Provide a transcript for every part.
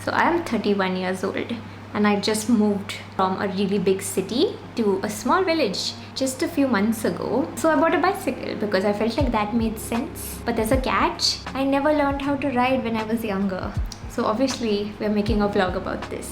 So I am 31 years old and I just moved from a really big city to a small village just a few months ago. So I bought a bicycle because I felt like that made sense. But there's a catch. I never learned how to ride when I was younger. So obviously we're making a vlog about this.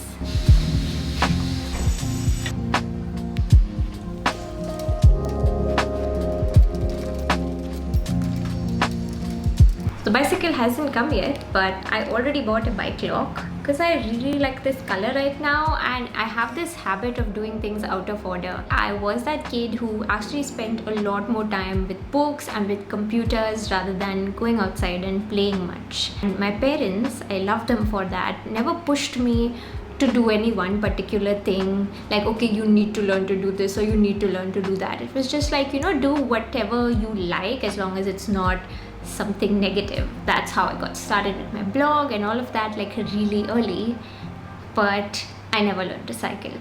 The bicycle hasn't come yet, but I already bought a bike lock because I really like this color right now and I have this habit of doing things out of order. I was that kid who actually spent a lot more time with books and with computers rather than going outside and playing much. And my parents, I love them for that, never pushed me to do any one particular thing, like okay, you need to learn to do this or you need to learn to do that. It was just like, you know, do whatever you like as long as it's not something negative. That's how I got started with my blog and all of that, like really early. But I never learned to cycle.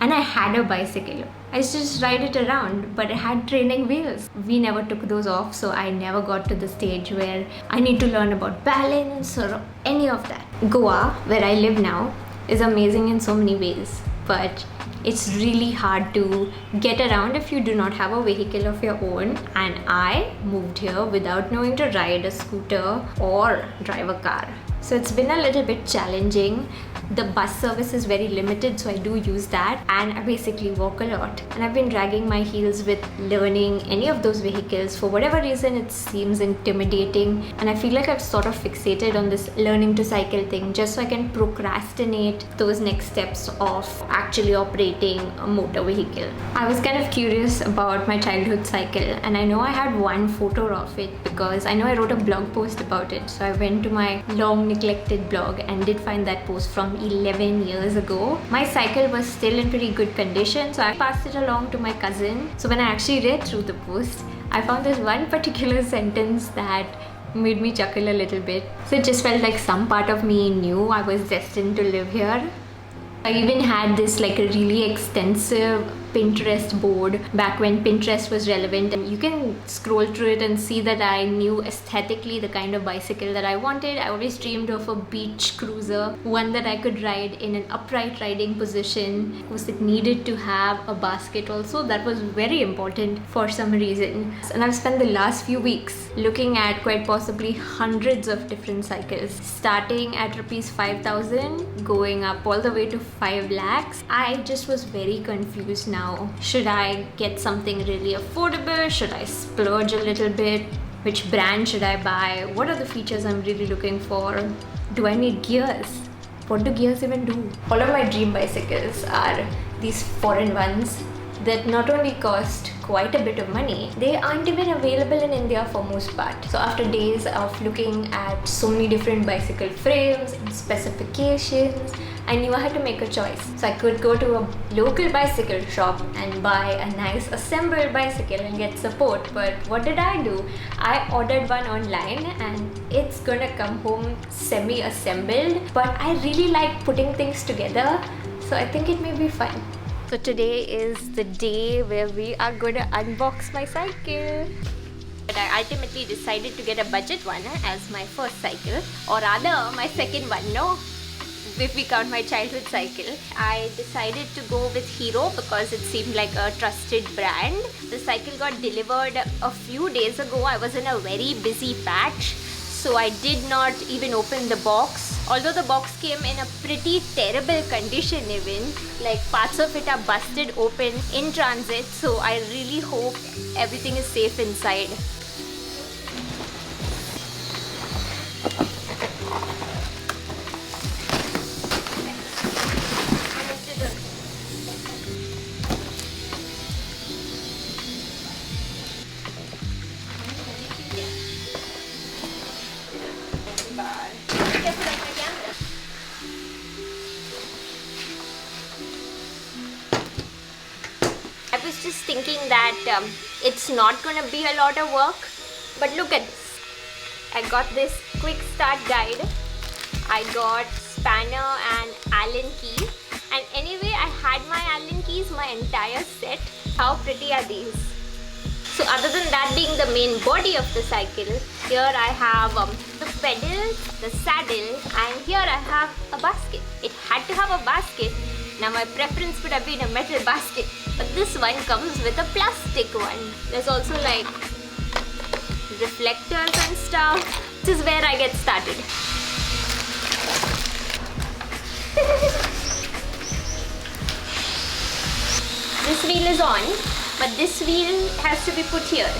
And I had a bicycle. I used to just ride it around, but it had training wheels. We never took those off, so I never got to the stage where I need to learn about balance or any of that. Goa, where I live now, is amazing in so many ways, but it's really hard to get around if you do not have a vehicle of your own. And I moved here without knowing to ride a scooter or drive a car. So it's been a little bit challenging. The bus service is very limited, so I do use that, and I basically walk a lot. And I've been dragging my heels with learning any of those vehicles. For whatever reason, it seems intimidating, and I feel like I've sort of fixated on this learning to cycle thing just so I can procrastinate those next steps of actually operating a motor vehicle. I was kind of curious about my childhood cycle, and I know I had one photo of it because I know I wrote a blog post about it. So I went to my long neglected blog and did find that post from 11 years ago. My cycle was still in pretty good condition, so I passed it along to my cousin. So when I actually read through the post, I found this one particular sentence that made me chuckle a little bit. So it just felt like some part of me knew I was destined to live here. I even had this like a really extensive Pinterest board back when Pinterest was relevant, and you can scroll through it and see that I knew aesthetically the kind of bicycle that I wanted. I always dreamed of a beach cruiser, one that I could ride in an upright riding position. Of course, it needed to have a basket also. That was very important for some reason. And I've spent the last few weeks looking at quite possibly hundreds of different cycles, starting at rupees 5,000 going up all the way to 5 lakhs. I just was very confused now. Should I get something really affordable? Should I splurge a little bit? Which brand should I buy? What are the features I'm really looking for? Do I need gears? What do gears even do? All of my dream bicycles are these foreign ones that not only cost quite a bit of money, they aren't even available in India for most part. So after days of looking at so many different bicycle frames and specifications, I knew I had to make a choice. So I could go to a local bicycle shop and buy a nice assembled bicycle and get support. But what did I do? I ordered one online and it's gonna come home semi-assembled. But I really like putting things together, so I think it may be fun. So today is the day where we are going to unbox my cycle. But I ultimately decided to get a budget one as my first cycle, or rather my second one, no? If we count my childhood cycle. I decided to go with Hero because it seemed like a trusted brand. The cycle got delivered a few days ago. I was in a very busy patch, so I did not even open the box. Although the box came in a pretty terrible condition even, like parts of it are busted open in transit, so I really hope everything is safe inside. I was just thinking that it's not gonna be a lot of work, but look at this. I got this quick start guide, I got spanner and Allen key, and anyway I had my Allen keys, my entire set. How pretty are these? So other than that being the main body of the cycle, here I have the pedals, the saddle, and here I have a basket. It had to have a basket. Now my preference would have been a metal basket, but this one comes with a plastic one. There's also like reflectors and stuff. This is where I get started. This wheel is on, but this wheel has to be put here.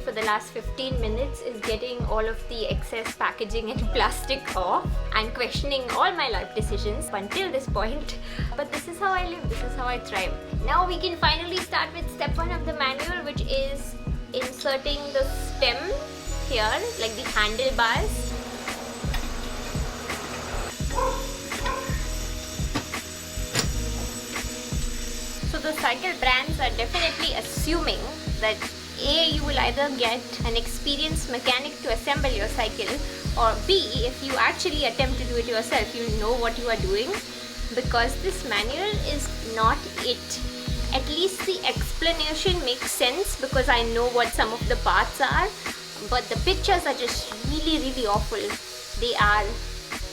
For the last 15 minutes is getting all of the excess packaging and plastic off and questioning all my life decisions until this point. But this is how I live, this is how I thrive. Now we can finally start with step 1 of the manual, which is inserting the stem here, like the handlebars. So the cycle brands are definitely assuming that A, you will either get an experienced mechanic to assemble your cycle, or B, if you actually attempt to do it yourself, you'll know what you are doing, because this manual is not it. At least the explanation makes sense because I know what some of the parts are, but the pictures are just really awful. They are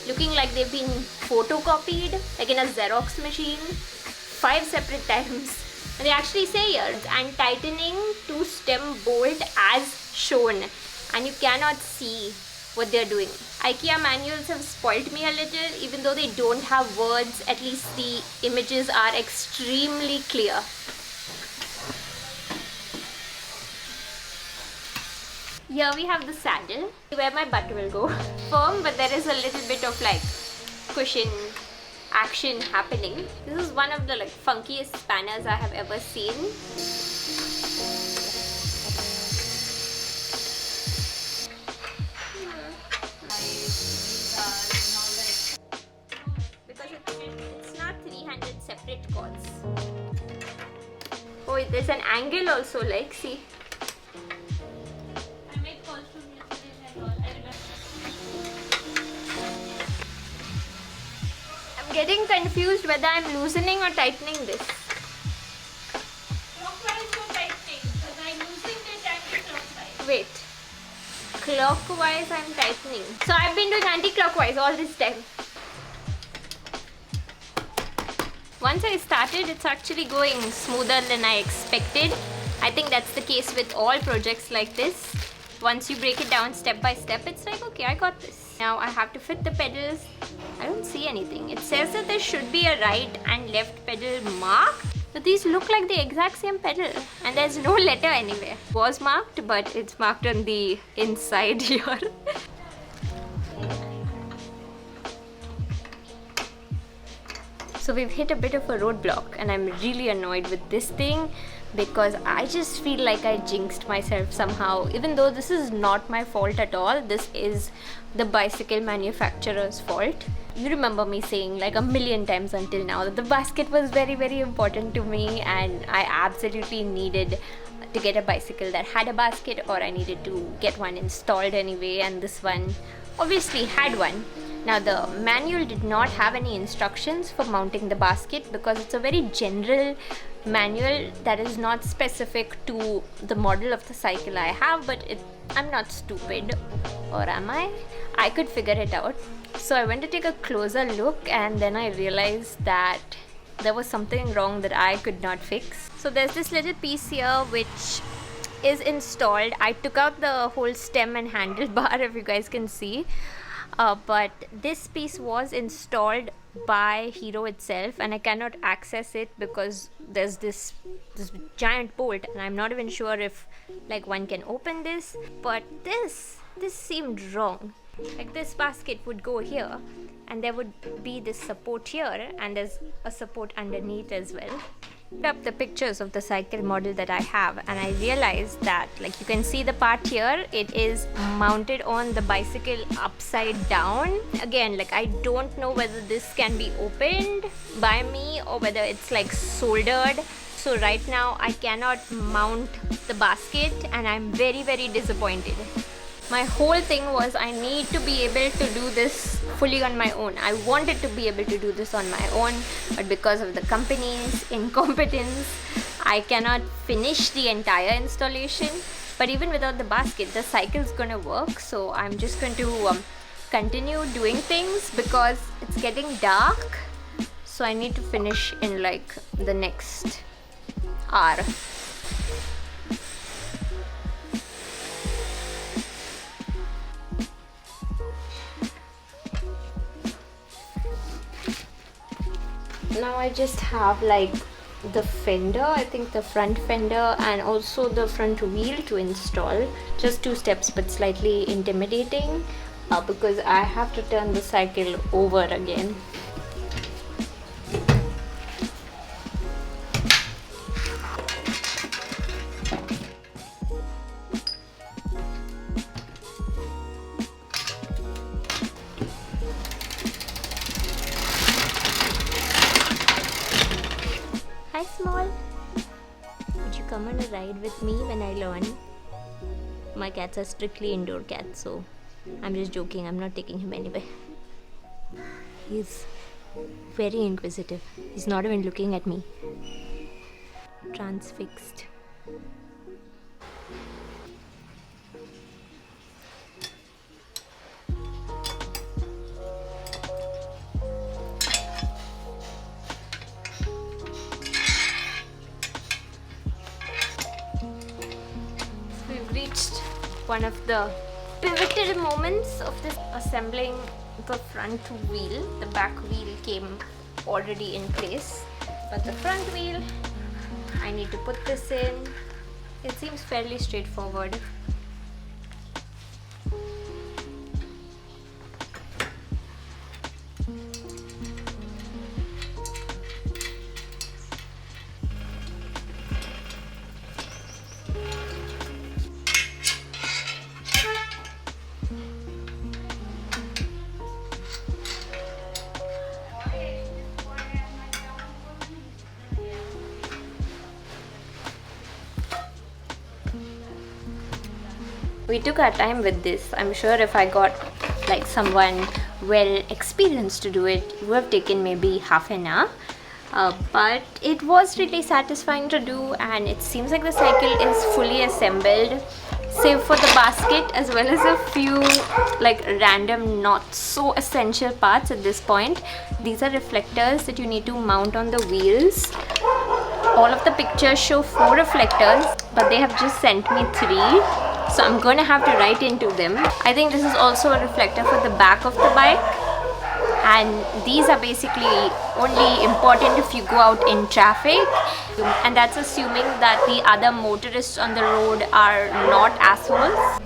looking like they've been photocopied, like in a Xerox machine, 5 separate times. And they actually say here, and tightening to stem bolt as shown, and you cannot see what they're doing. IKEA manuals have spoilt me a little. Even though they don't have words, at least the images are extremely clear. Here we have the saddle, where my butt will go. Firm, but there is a little bit of like cushion action happening. This is one of the like funkiest spanners I have ever seen. Because it's not 300 separate cords. Oh, there's an angle also, like, see. Getting confused whether I'm loosening or tightening this. Clockwise or tightening, because I'm losing it anti-clockwise. Wait. Clockwise I'm tightening. So I've been doing anti-clockwise all this time. Once I started, it's actually going smoother than I expected. I think that's the case with all projects like this. Once you break it down step by step, it's like, okay, I got this. Now I have to fit the pedals. I don't see anything. It says that there should be a right and left pedal mark, but these look like the exact same pedal and there's no letter anywhere. It was marked, but it's marked on the inside here. So we've hit a bit of a roadblock and I'm really annoyed with this thing because I just feel like I jinxed myself somehow. Even though this is not my fault at all, this is the bicycle manufacturer's fault. You remember me saying like a million times until now that the basket was very important to me and I absolutely needed to get a bicycle that had a basket, or I needed to get one installed anyway, and this one obviously had one. Now the manual did not have any instructions for mounting the basket because it's a very general manual that is not specific to the model of the cycle I have, but I'm not stupid, or am I? I could figure it out. So I went to take a closer look and then I realized that there was something wrong that I could not fix. So there's this little piece here which is installed. I took out the whole stem and handlebar, if you guys can see. But this piece was installed by Hero itself and I cannot access it because there's this giant bolt and I'm not even sure if like one can open this, but this seemed wrong. Like this basket would go here and there would be this support here, and there's a support underneath as well. Up the pictures of the cycle model that I have, and I realized that, like, you can see the part here, it is mounted on the bicycle upside down. Again, like, I don't know whether this can be opened by me or whether it's like soldered. So right now I cannot mount the basket, and I'm very, very disappointed. My whole thing was I need to be able to do this fully on my own. I wanted to be able to do this on my own, but because of the company's incompetence, I cannot finish the entire installation. But even without the basket, the cycle's gonna work. So I'm just going to continue doing things because it's getting dark. So I need to finish in like the next hour. Now I just have like the fender, I think the front fender and also the front wheel to install. Just 2 steps, but slightly intimidating because I have to turn the cycle over again. Hi small, would you come on a ride with me when I learn? My cats are strictly indoor cats, so I'm just joking, I'm not taking him anywhere. He's very inquisitive, he's not even looking at me. Transfixed. Reached one of the pivotal moments of this assembling the front wheel. The back wheel came already in place, but the front wheel, I need to put this in. It seems fairly straightforward. We took our time with this. I'm sure if I got like someone well experienced to do it, it would have taken maybe half an hour. But it was really satisfying to do, and it seems like the cycle is fully assembled, save for the basket as well as a few like random not so essential parts at this point. These are reflectors that you need to mount on the wheels. All of the pictures show 4 reflectors, but they have just sent me 3. So I'm going to have to write into them. I think this is also a reflector for the back of the bike. And these are basically only important if you go out in traffic. And that's assuming that the other motorists on the road are not assholes.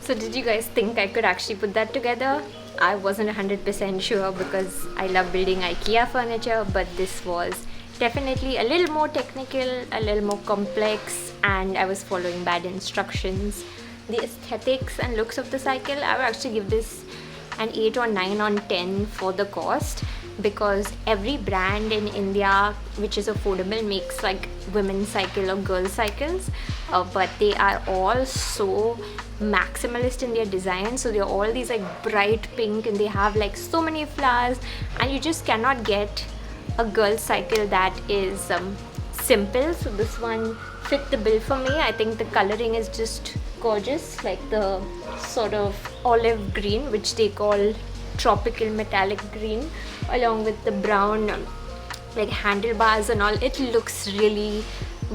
So did you guys think I could actually put that together? I wasn't 100% sure because I love building IKEA furniture, but this was definitely a little more technical, a little more complex, and I was following bad instructions. The aesthetics and looks of the cycle, I would actually give this an 8 or 9 on 10 for the cost, because every brand in India which is affordable makes like women's cycle or girls cycles, but they are all so maximalist in their design. So they're all these like bright pink, and they have like so many flowers, and you just cannot get a girl's cycle that is simple. So this one fit the bill for me. I think the coloring is just gorgeous, like the sort of olive green which they call tropical metallic green, along with the brown like handlebars and all. It looks really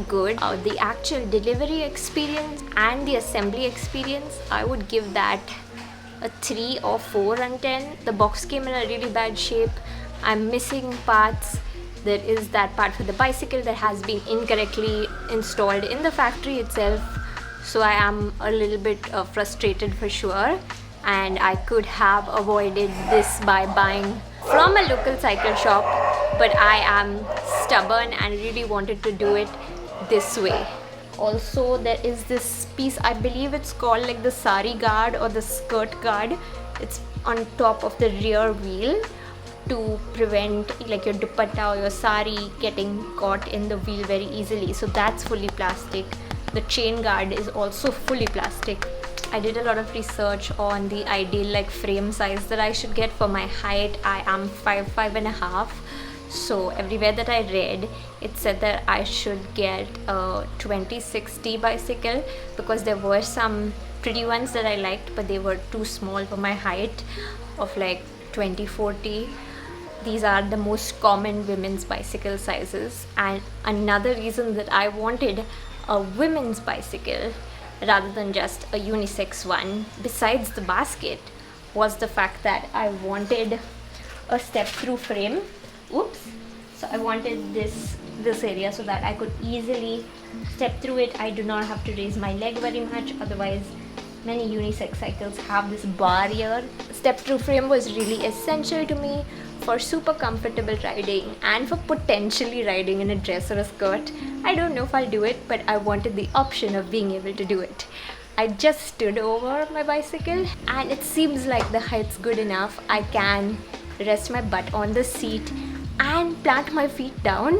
good. The actual delivery experience and the assembly experience, I would give that a 3 or 4 on 10. The box came in a really bad shape. I'm missing parts. There is that part for the bicycle that has been incorrectly installed in the factory itself. So I am a little bit frustrated for sure, and I could have avoided this by buying from a local cycle shop, but I am stubborn and really wanted to do it this way. Also, there is this piece, I believe it's called like the sari guard or the skirt guard. It's on top of the rear wheel to prevent like your dupatta or your sari getting caught in the wheel very easily. So that's fully plastic. The chain guard is also fully plastic. I did a lot of research on the ideal like frame size that I should get for my height. I am 5'5.5". So everywhere that I read, it said that I should get a 2060 bicycle, because there were some pretty ones that I liked, but they were too small for my height of like 2040. These are the most common women's bicycle sizes. And another reason that I wanted a women's bicycle rather than just a unisex one, besides the basket, was the fact that I wanted a step-through frame. Oops. So I wanted this area so that I could easily step through it. I do not have to raise my leg very much, otherwise many unisex cycles have this barrier. Step-through frame was really essential to me for super comfortable riding and for potentially riding in a dress or a skirt. I don't know if I'll do it, but I wanted the option of being able to do it. I just stood over my bicycle and it seems like the height's good enough. I can rest my butt on the seat and plant my feet down.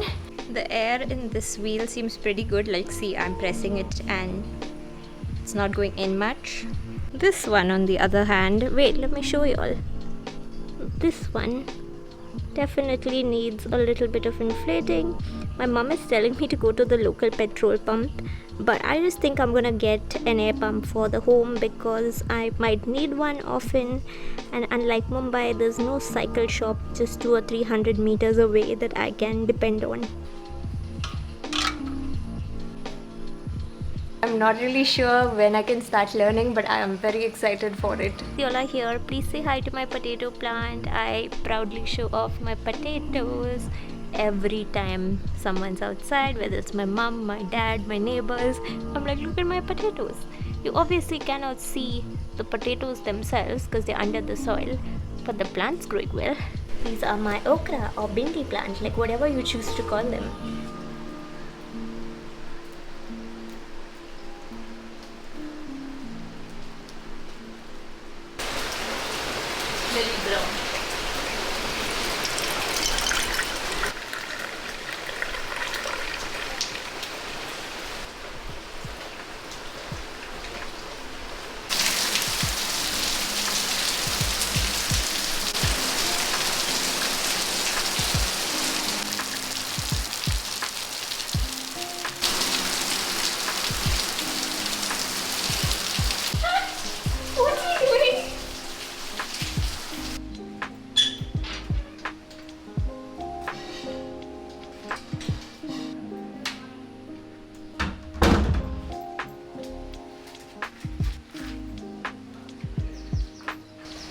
The air in this wheel seems pretty good. Like, see, I'm pressing it and it's not going in much. This one on the other hand, wait, let me show you all. This one definitely needs a little bit of inflating. My mom is telling me to go to the local petrol pump, but I just think I'm gonna get an air pump for the home because I might need one often, and unlike Mumbai, there's no cycle shop just 200 or 300 meters away that I can depend on. I'm not really sure when I can start learning, but I am very excited for it. Y'all are here. Please say hi to my potato plant. I proudly show off my potatoes every time someone's outside, whether it's my mom, my dad, my neighbors. I'm like, look at my potatoes. You obviously cannot see the potatoes themselves because they're under the soil, but the plant's growing well. These are my okra or bindi plant, like whatever you choose to call them.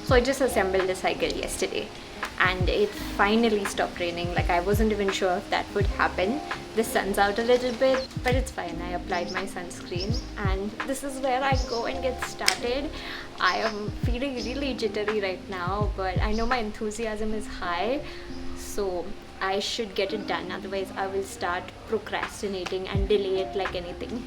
So I just assembled the cycle yesterday and it finally stopped raining. Like, I wasn't even sure if that would happen. The sun's out a little bit, but it's fine. I applied my sunscreen and this is where I go and get started. I am feeling really jittery right now, but I know my enthusiasm is high, so I should get it done. Otherwise I will start procrastinating and delay it like anything.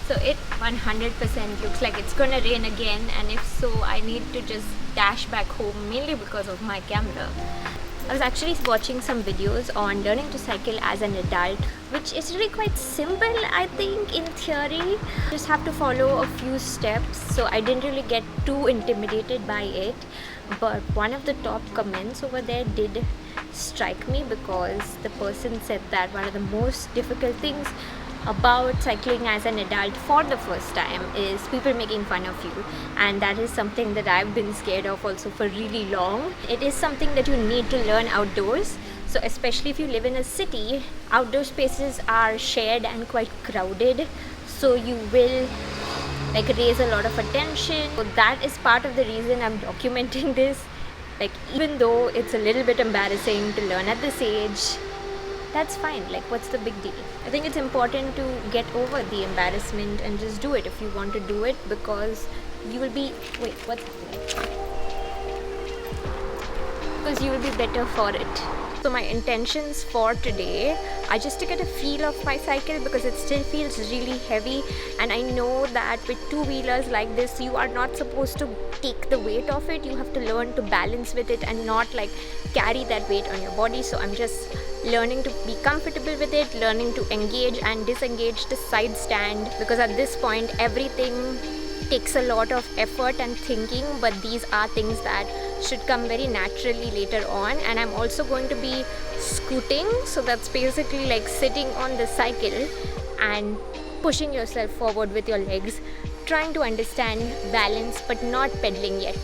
So it 100% looks like it's gonna rain again, and if so, I need to just dash back home, mainly because of my camera. I was actually watching some videos on learning to cycle as an adult, which is really quite simple, I think, in theory. Just have to follow a few steps, so I didn't really get too intimidated by it. But one of the top comments over there did strike me, because the person said that one of the most difficult things about cycling as an adult for the first time is people making fun of you, and that is something that I've been scared of also for really long. It is something that you need to learn outdoors, so especially if you live in a city, outdoor spaces are shared and quite crowded, so you will like raise a lot of attention. So that is part of the reason I'm documenting this. Like, even though it's a little bit embarrassing to learn at this age, that's fine. Like, what's the big deal? I think it's important to get over the embarrassment and just do it if you want to do it, because you will be what's happening? Because you will be better for it. So my intentions for today are just to get a feel of my cycle, because it still feels really heavy, and I know that with two-wheelers like this you are not supposed to take the weight of it. You have to learn to balance with it and not like carry that weight on your body. So I'm just learning to be comfortable with it, learning to engage and disengage the side stand, because at this point everything takes a lot of effort and thinking, but these are things that should come very naturally later on. And I'm also going to be scooting, so that's basically like sitting on the cycle and pushing yourself forward with your legs, trying to understand balance but not pedaling yet.